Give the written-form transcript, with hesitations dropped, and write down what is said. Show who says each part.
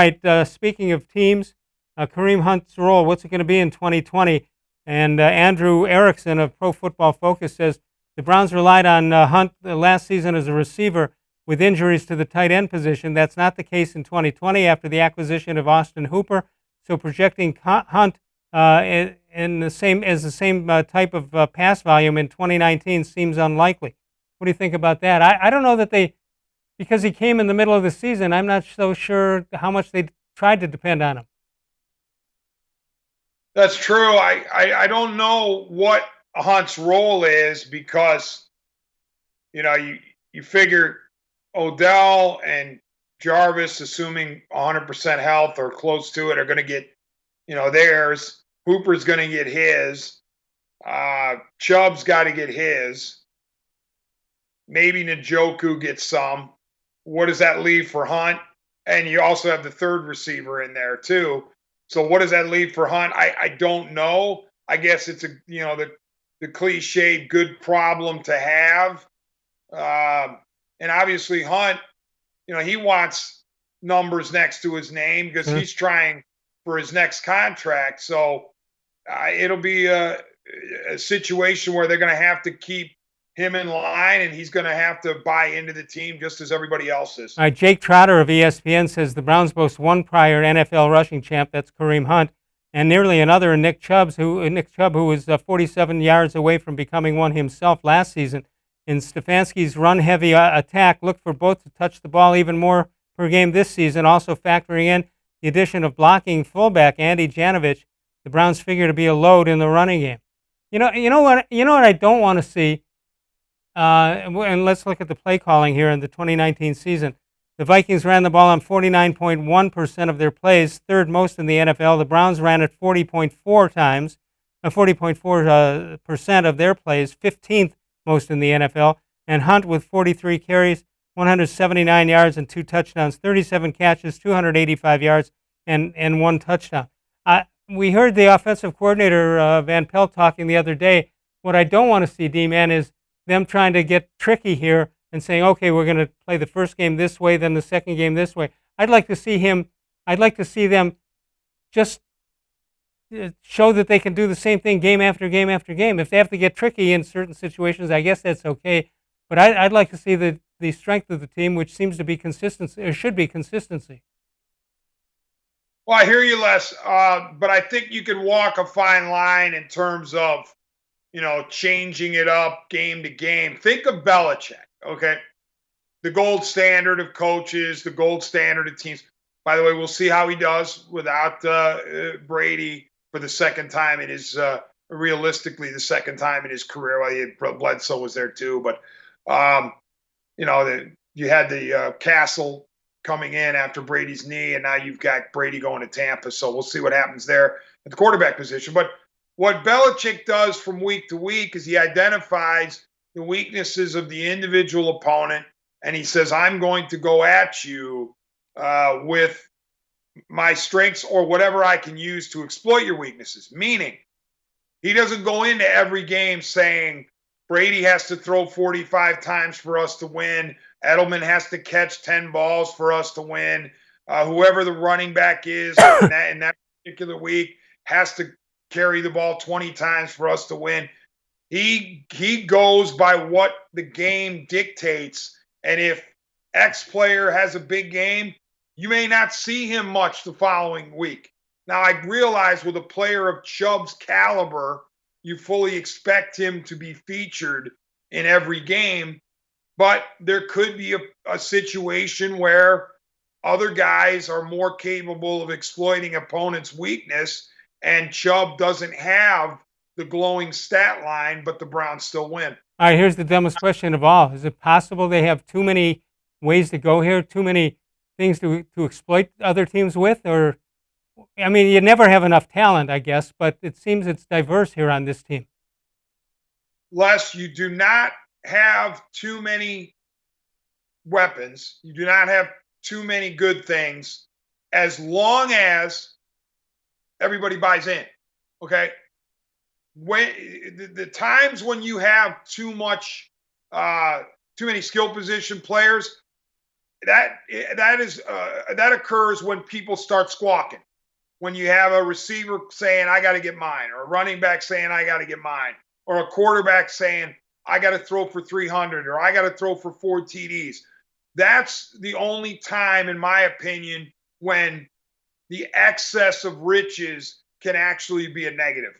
Speaker 1: right, speaking of teams, Kareem Hunt's role, what's it going to be in 2020? And Andrew Erickson of Pro Football Focus says the Browns relied on Hunt last season as a receiver with injuries to the tight end position. That's not the case in 2020 after the acquisition of Austin Hooper. So projecting Hunt in the same type of pass volume in 2019 seems unlikely. What do you think about that? I don't know that because he came in the middle of the season, I'm not so sure how much they tried to depend on him.
Speaker 2: That's true. I don't know what Hunt's role is because, you figure Odell and Jarvis, assuming 100% health or close to it, are going to get, theirs. Hooper's going to get his. Chubb's got to get his. Maybe Njoku gets some. What does that leave for Hunt? And you also have the third receiver in there too. So what does that leave for Hunt? I don't know. I guess it's the cliched good problem to have. And obviously Hunt, he wants numbers next to his name because he's trying for his next contract. So it'll be a situation where they're going to have to keep him in line, and he's going to have to buy into the team just as everybody else is.
Speaker 1: All right, Jake Trotter of ESPN says the Browns boast one prior NFL rushing champ, that's Kareem Hunt, and nearly another in Nick Chubb, who was 47 yards away from becoming one himself last season. In Stefanski's run-heavy attack, look for both to touch the ball even more per game this season, also factoring in the addition of blocking fullback Andy Janovich. The Browns figure to be a load in the running game. You know what I don't want to see. And let's look at the play calling here in the 2019 season. The Vikings ran the ball on 49.1% of their plays, third most in the NFL. The Browns ran it 40.4% of their plays, 15th most in the NFL. And Hunt with 43 carries, 179 yards and 2 touchdowns, 37 catches, 285 yards, and 1 touchdown. We heard the offensive coordinator, Van Pelt, talking the other day. What I don't want to see, D-Man, is them trying to get tricky here and saying, okay, we're going to play the first game this way, then the second game this way. I'd like to see them just show that they can do the same thing game after game after game. If they have to get tricky in certain situations, I guess that's okay. But I'd like to see the strength of the team, which seems to be consistency, or should be consistency.
Speaker 2: Well, I hear you, Les, but I think you can walk a fine line in terms of, changing it up game to game. Think of Belichick, okay? The gold standard of coaches, the gold standard of teams. By the way, we'll see how he does without Brady for the second time in his, realistically, the second time in his career. Well, Bledsoe was there too, but, you had the Castle coming in after Brady's knee, and now you've got Brady going to Tampa. So we'll see what happens there at the quarterback position. But what Belichick does from week to week is he identifies the weaknesses of the individual opponent, and he says, I'm going to go at you with my strengths or whatever I can use to exploit your weaknesses. Meaning, he doesn't go into every game saying Brady has to throw 45 times for us to win. Edelman has to catch 10 balls for us to win. Whoever the running back is in that particular week has to carry the ball 20 times for us to win. He goes by what the game dictates. And if X player has a big game, you may not see him much the following week. Now, I realize with a player of Chubb's caliber, you fully expect him to be featured in every game. But there could be a situation where other guys are more capable of exploiting opponents' weakness, and Chubb doesn't have the glowing stat line, but the Browns still win.
Speaker 1: All right, here's the dumbest question of all. Is it possible they have too many ways to go here, too many things to exploit other teams with? Or, I mean, you never have enough talent, I guess, but it seems it's diverse here on this team.
Speaker 2: Les, you do not have too many weapons. You do not have too many good things as long as everybody buys in. Okay? When the times when you have too many skill position players, that occurs when people start squawking. When you have a receiver saying, I got to get mine, or a running back saying, I got to get mine, or a quarterback saying, I got to throw for 300, or I got to throw for 4 TDs. That's the only time, in my opinion, when the excess of riches can actually be a negative.